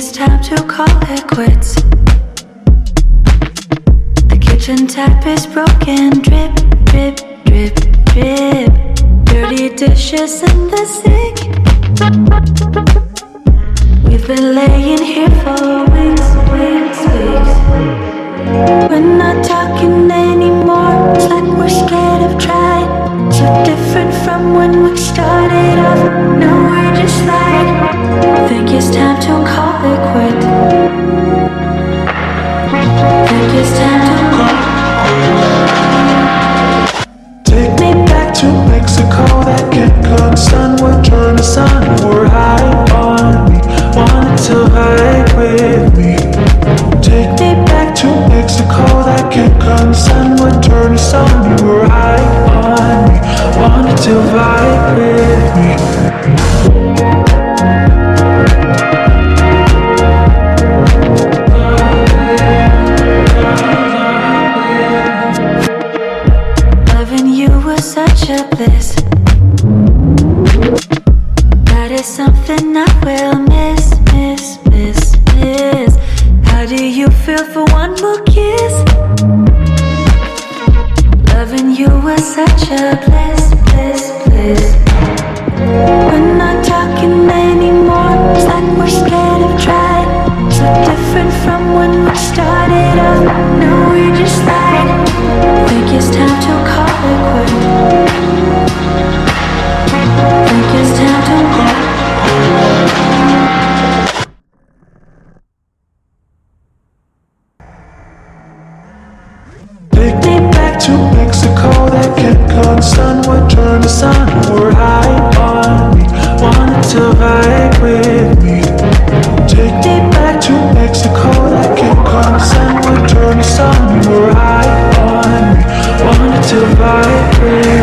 it's time to call it quits. The kitchen tap is broken. Drip, drip, drip, drip. Dirty dishes in the sink. We've been laying here for weeks, weeks, weeks. We're not talking anymore. It's like we're scared of trying. So different from when we started off. Now we're just like, think it's time to call it quit. Think it's time to call it. Take me back to Mexico. That Cancun sun would turn the sun. You were high on me, wanted to vibe with me. Take me back to Mexico. That Cancun sun would turn the sun. You were high on me, wanted to vibe with me. Loving you was such a bliss. That is something I will miss, miss, miss, miss. How do you feel for one more kiss? Loving you was such a bliss, bliss, bliss. We're not talking anymore. It's like we're scared of trying. So different from when we started off. Now we're just like, think it's time to call it quit. Think it's time to call it. Take me back to Mexico. That Cancun sun would turn the sun. You were high on me, wanted to vibe with me. Take me back to Mexico. That Cancun sun would turn the sun. You were high on me, wanted to vibe with me.